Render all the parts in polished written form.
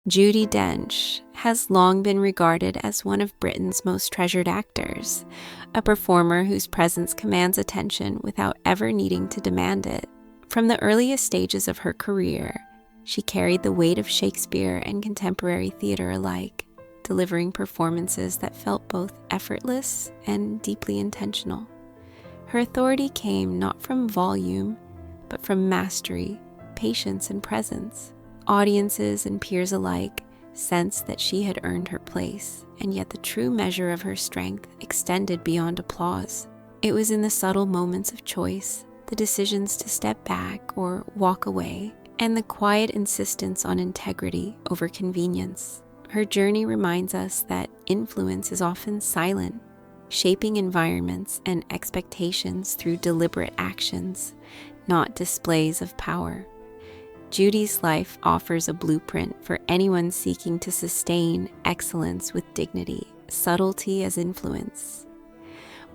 Judi Dench has long been regarded as one of Britain's most treasured actors, a performer whose presence commands attention without ever needing to demand it. From the earliest stages of her career, she carried the weight of Shakespeare and contemporary theater alike, delivering performances that felt both effortless and deeply intentional. Her authority came not from volume, but from mastery, patience, and presence. Audiences and peers alike sensed that she had earned her place, and yet the true measure of her strength extended beyond applause. It was in the subtle moments of choice, the decisions to step back or walk away, and the quiet insistence on integrity over convenience. Her journey reminds us that influence is often silent, shaping environments and expectations through deliberate actions, not displays of power. Judi's life offers a blueprint for anyone seeking to sustain excellence with dignity, subtlety as influence.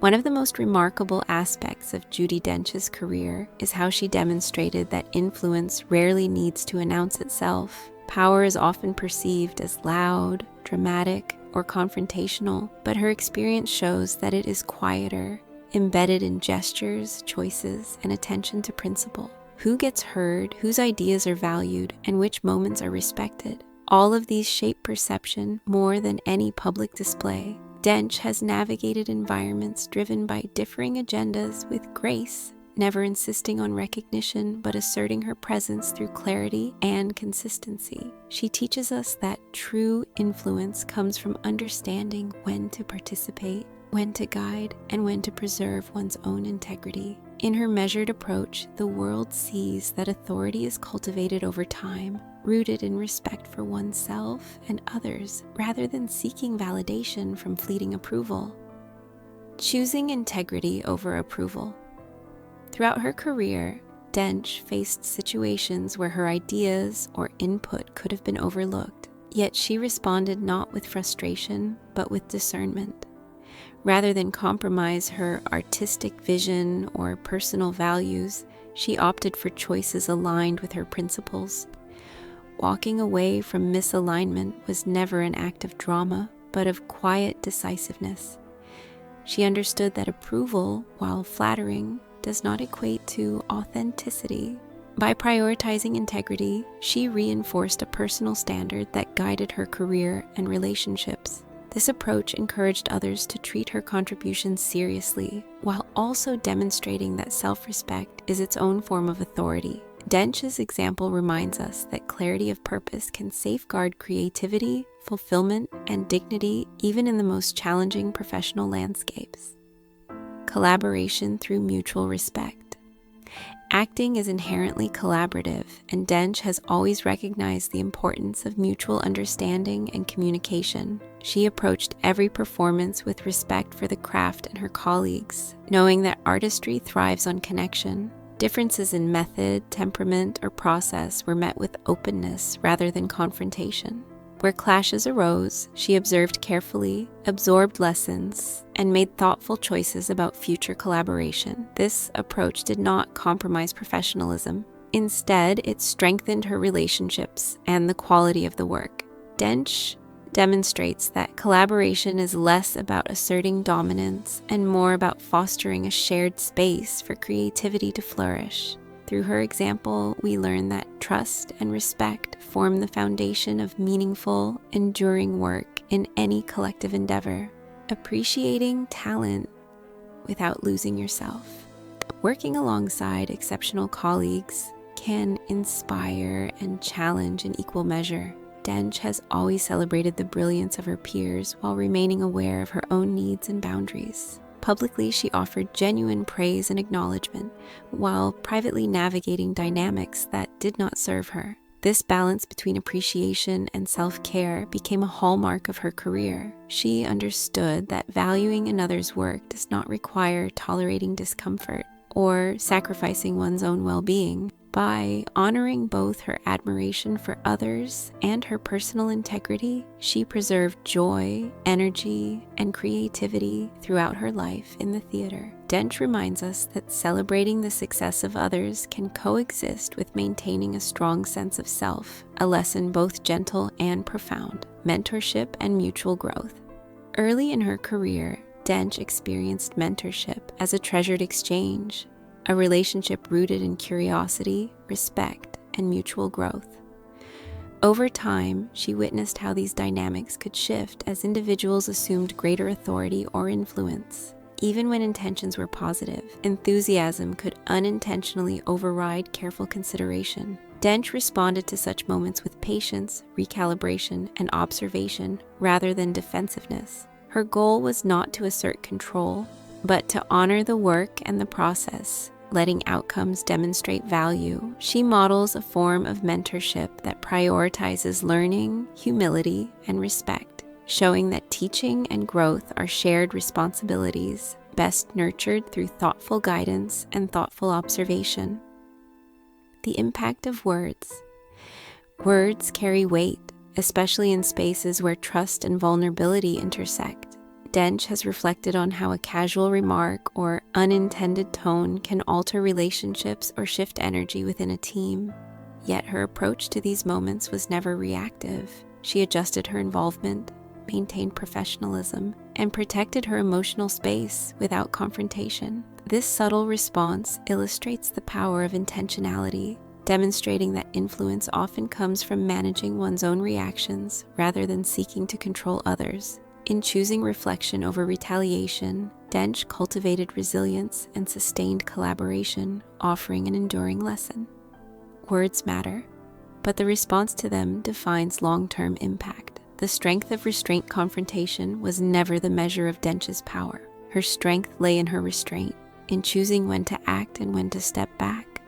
One of the most remarkable aspects of Judi Dench's career is how she demonstrated that influence rarely needs to announce itself. Power is often perceived as loud, dramatic, or confrontational, but her experience shows that it is quieter, embedded in gestures, choices, and attention to principle. Who gets heard, whose ideas are valued, and which moments are respected. All of these shape perception more than any public display. Dench has navigated environments driven by differing agendas with grace, never insisting on recognition but asserting her presence through clarity and consistency. She teaches us that true influence comes from understanding when to participate, when to guide, and when to preserve one's own integrity. In her measured approach, the world sees that authority is cultivated over time, rooted in respect for oneself and others, rather than seeking validation from fleeting approval. Choosing integrity over approval. Throughout her career, Dench faced situations where her ideas or input could have been overlooked, yet she responded not with frustration, but with discernment. Rather than compromise her artistic vision or personal values, she opted for choices aligned with her principles. Walking away from misalignment was never an act of drama, but of quiet decisiveness. She understood that approval, while flattering, does not equate to authenticity. By prioritizing integrity, she reinforced a personal standard that guided her career and relationships. This approach encouraged others to treat her contributions seriously, while also demonstrating that self-respect is its own form of authority. Dench's example reminds us that clarity of purpose can safeguard creativity, fulfillment, and dignity even in the most challenging professional landscapes. Collaboration through mutual respect. Acting is inherently collaborative, and Dench has always recognized the importance of mutual understanding and communication. She approached every performance with respect for the craft and her colleagues, knowing that artistry thrives on connection. Differences in method, temperament, or process were met with openness rather than confrontation. Where clashes arose, she observed carefully, absorbed lessons, and made thoughtful choices about future collaboration. This approach did not compromise professionalism. Instead, it strengthened her relationships and the quality of the work. Dench demonstrates that collaboration is less about asserting dominance and more about fostering a shared space for creativity to flourish. Through her example, we learn that trust and respect form the foundation of meaningful, enduring work in any collective endeavor. Appreciating talent without losing yourself. Working alongside exceptional colleagues can inspire and challenge in equal measure. Dench has always celebrated the brilliance of her peers while remaining aware of her own needs and boundaries. Publicly, she offered genuine praise and acknowledgement, while privately navigating dynamics that did not serve her. This balance between appreciation and self-care became a hallmark of her career. She understood that valuing another's work does not require tolerating discomfort or sacrificing one's own well-being. By honoring both her admiration for others and her personal integrity, she preserved joy, energy, and creativity throughout her life in the theater. Dench reminds us that celebrating the success of others can coexist with maintaining a strong sense of self, a lesson both gentle and profound, mentorship and mutual growth. Early in her career, Dench experienced mentorship as a treasured exchange, a relationship rooted in curiosity, respect, and mutual growth. Over time, she witnessed how these dynamics could shift as individuals assumed greater authority or influence. Even when intentions were positive, enthusiasm could unintentionally override careful consideration. Dench responded to such moments with patience, recalibration, and observation rather than defensiveness. Her goal was not to assert control, but to honor the work and the process, letting outcomes demonstrate value. She models a form of mentorship that prioritizes learning, humility, and respect, showing that teaching and growth are shared responsibilities, best nurtured through thoughtful guidance and thoughtful observation. The impact of words. Words carry weight, especially in spaces where trust and vulnerability intersect. Dench has reflected on how a casual remark or unintended tone can alter relationships or shift energy within a team. Yet her approach to these moments was never reactive. She adjusted her involvement, maintained professionalism, and protected her emotional space without confrontation. This subtle response illustrates the power of intentionality, demonstrating that influence often comes from managing one's own reactions rather than seeking to control others. In choosing reflection over retaliation, Dench cultivated resilience and sustained collaboration, offering an enduring lesson. Words matter, but the response to them defines long-term impact. The strength of restraint confrontation was never the measure of Dench's power. Her strength lay in her restraint, in choosing when to act and when to step back.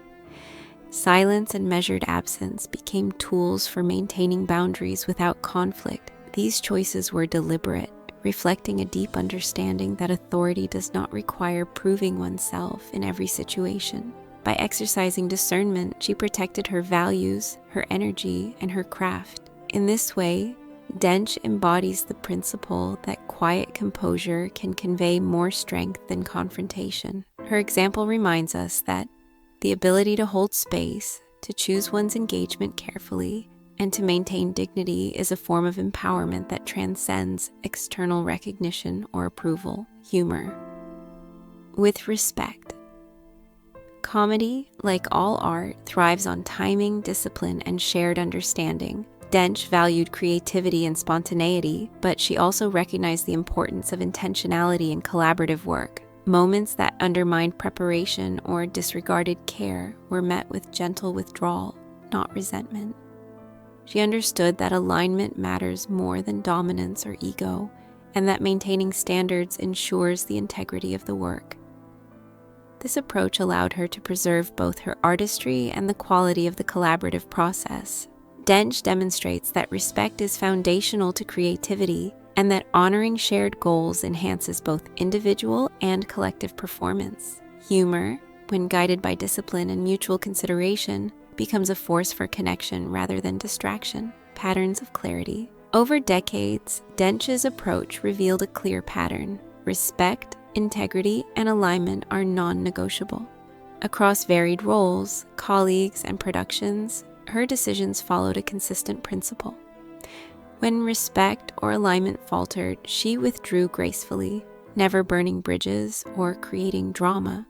Silence and measured absence became tools for maintaining boundaries without conflict. These choices were deliberate, reflecting a deep understanding that authority does not require proving oneself in every situation. By exercising discernment, she protected her values, her energy, and her craft. In this way, Dench embodies the principle that quiet composure can convey more strength than confrontation. Her example reminds us that the ability to hold space, to choose one's engagement carefully, and to maintain dignity is a form of empowerment that transcends external recognition or approval. Humor. With respect. Comedy, like all art, thrives on timing, discipline, and shared understanding. Dench valued creativity and spontaneity, but she also recognized the importance of intentionality in collaborative work. Moments that undermined preparation or disregarded care were met with gentle withdrawal, not resentment. She understood that alignment matters more than dominance or ego, and that maintaining standards ensures the integrity of the work. This approach allowed her to preserve both her artistry and the quality of the collaborative process. Dench demonstrates that respect is foundational to creativity, and that honoring shared goals enhances both individual and collective performance. Humor, when guided by discipline and mutual consideration, becomes a force for connection rather than distraction. Patterns of clarity. Over decades, Dench's approach revealed a clear pattern. Respect, integrity, and alignment are non-negotiable. Across varied roles, colleagues, and productions, her decisions followed a consistent principle. When respect or alignment faltered, she withdrew gracefully, never burning bridges or creating drama.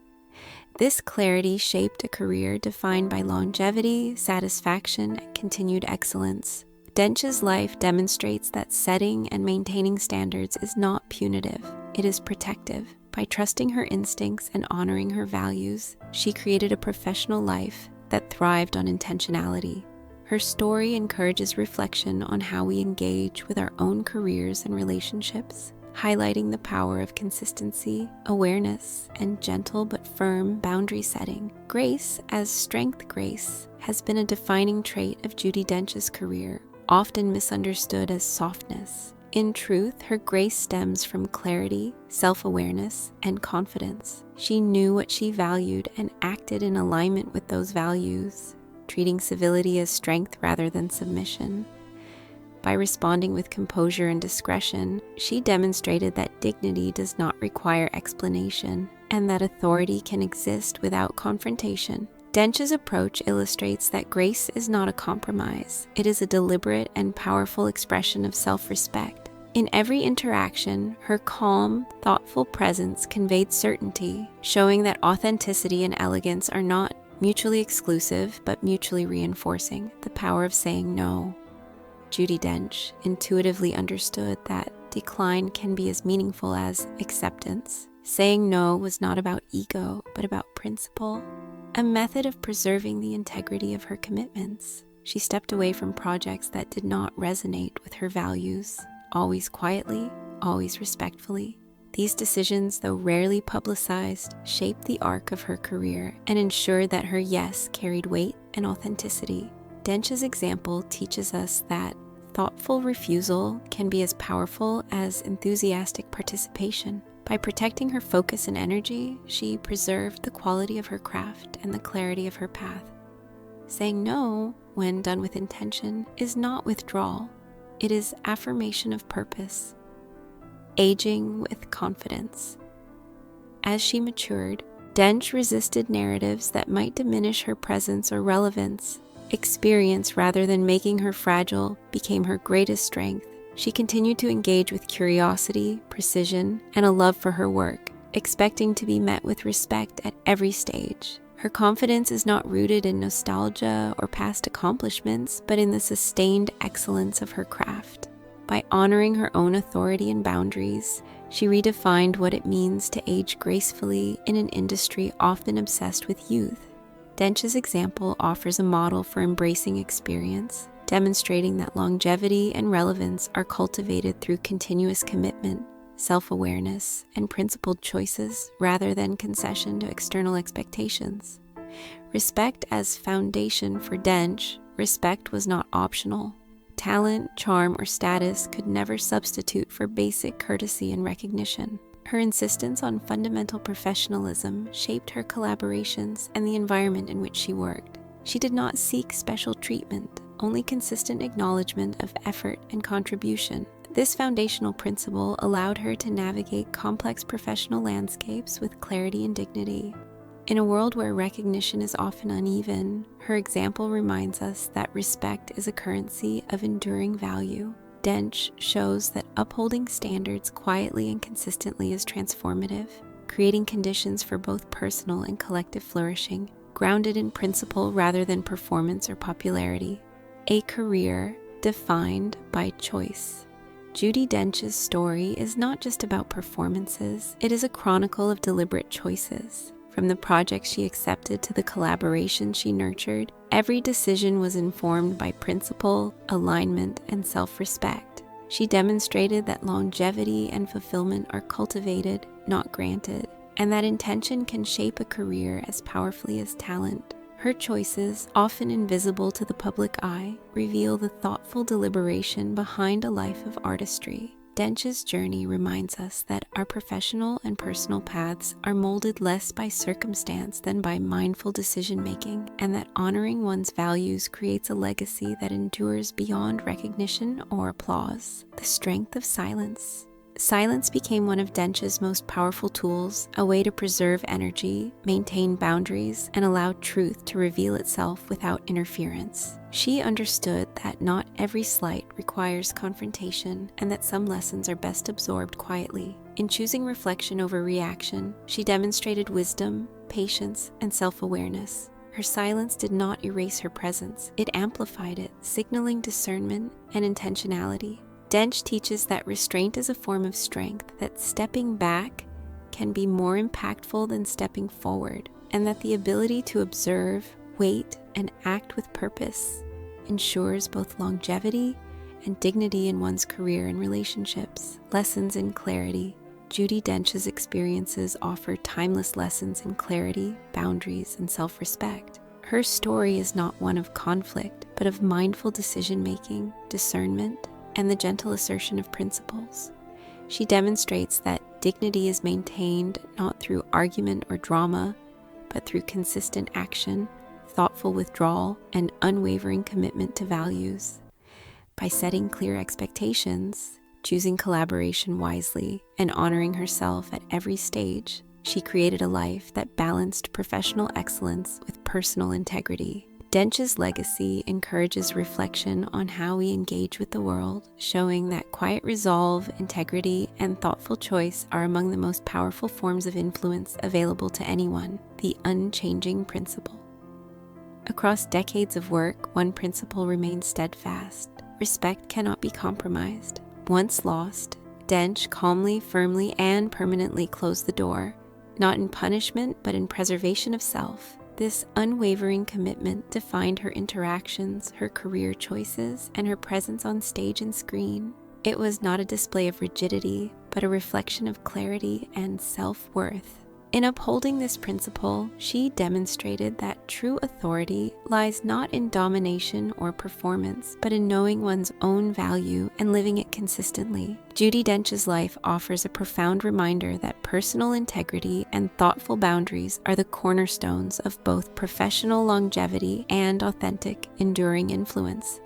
This clarity shaped a career defined by longevity, satisfaction, and continued excellence. Dench's life demonstrates that setting and maintaining standards is not punitive, it is protective. By trusting her instincts and honoring her values, she created a professional life that thrived on intentionality. Her story encourages reflection on how we engage with our own careers and relationships, highlighting the power of consistency, awareness, and gentle but firm boundary setting. Grace, as strength grace, has been a defining trait of Judi Dench's career, often misunderstood as softness. In truth, her grace stems from clarity, self-awareness, and confidence. She knew what she valued and acted in alignment with those values, treating civility as strength rather than submission. By responding with composure and discretion, she demonstrated that dignity does not require explanation and that authority can exist without confrontation. Dench's approach illustrates that grace is not a compromise. It is a deliberate and powerful expression of self-respect. In every interaction, her calm, thoughtful presence conveyed certainty, showing that authenticity and elegance are not mutually exclusive but mutually reinforcing. The power of saying no. Judi Dench intuitively understood that decline can be as meaningful as acceptance. Saying no was not about ego, but about principle, a method of preserving the integrity of her commitments. She stepped away from projects that did not resonate with her values, always quietly, always respectfully. These decisions, though rarely publicized, shaped the arc of her career and ensured that her yes carried weight and authenticity. Dench's example teaches us that thoughtful refusal can be as powerful as enthusiastic participation. By protecting her focus and energy, she preserved the quality of her craft and the clarity of her path. Saying no, when done with intention, is not withdrawal. It is affirmation of purpose. Aging with confidence. As she matured, Dench resisted narratives that might diminish her presence or relevance. Experience, rather than making her fragile, became her greatest strength. She continued to engage with curiosity, precision, and a love for her work, expecting to be met with respect at every stage. Her confidence is not rooted in nostalgia or past accomplishments, but in the sustained excellence of her craft. By honoring her own authority and boundaries, she redefined what it means to age gracefully in an industry often obsessed with youth. Dench's example offers a model for embracing experience, demonstrating that longevity and relevance are cultivated through continuous commitment, self-awareness, and principled choices rather than concession to external expectations. Respect as foundation for Dench, respect was not optional. Talent, charm, or status could never substitute for basic courtesy and recognition. Her insistence on fundamental professionalism shaped her collaborations and the environment in which she worked. She did not seek special treatment, only consistent acknowledgement of effort and contribution. This foundational principle allowed her to navigate complex professional landscapes with clarity and dignity. In a world where recognition is often uneven, her example reminds us that respect is a currency of enduring value. Dench shows that upholding standards quietly and consistently is transformative, creating conditions for both personal and collective flourishing, grounded in principle rather than performance or popularity. A career defined by choice. Judi Dench's story is not just about performances, it is a chronicle of deliberate choices. From the projects she accepted to the collaborations she nurtured, every decision was informed by principle, alignment, and self-respect. She demonstrated that longevity and fulfillment are cultivated, not granted, and that intention can shape a career as powerfully as talent. Her choices, often invisible to the public eye, reveal the thoughtful deliberation behind a life of artistry. Dench's journey reminds us that our professional and personal paths are molded less by circumstance than by mindful decision-making, and that honoring one's values creates a legacy that endures beyond recognition or applause. The strength of silence. Silence became one of Dench's most powerful tools, a way to preserve energy, maintain boundaries, and allow truth to reveal itself without interference. She understood that not every slight requires confrontation and that some lessons are best absorbed quietly. In choosing reflection over reaction, she demonstrated wisdom, patience, and self-awareness. Her silence did not erase her presence, it amplified it, signaling discernment and intentionality. Dench teaches that restraint is a form of strength, that stepping back can be more impactful than stepping forward, and that the ability to observe, wait, and act with purpose ensures both longevity and dignity in one's career and relationships. Lessons in clarity. Judi Dench's experiences offer timeless lessons in clarity, boundaries, and self-respect. Her story is not one of conflict, but of mindful decision-making, discernment, and the gentle assertion of principles. She demonstrates that dignity is maintained not through argument or drama, but through consistent action, thoughtful withdrawal, and unwavering commitment to values. By setting clear expectations, choosing collaboration wisely, and honoring herself at every stage, she created a life that balanced professional excellence with personal integrity. Dench's legacy encourages reflection on how we engage with the world, showing that quiet resolve, integrity, and thoughtful choice are among the most powerful forms of influence available to anyone, the unchanging principle. Across decades of work, one principle remains steadfast: respect cannot be compromised. Once lost, Dench calmly, firmly, and permanently closed the door, not in punishment but in preservation of self. This unwavering commitment defined her interactions, her career choices, and her presence on stage and screen. It was not a display of rigidity, but a reflection of clarity and self-worth. In upholding this principle, she demonstrated that true authority lies not in domination or performance, but in knowing one's own value and living it consistently. Judi Dench's life offers a profound reminder that personal integrity and thoughtful boundaries are the cornerstones of both professional longevity and authentic, enduring influence.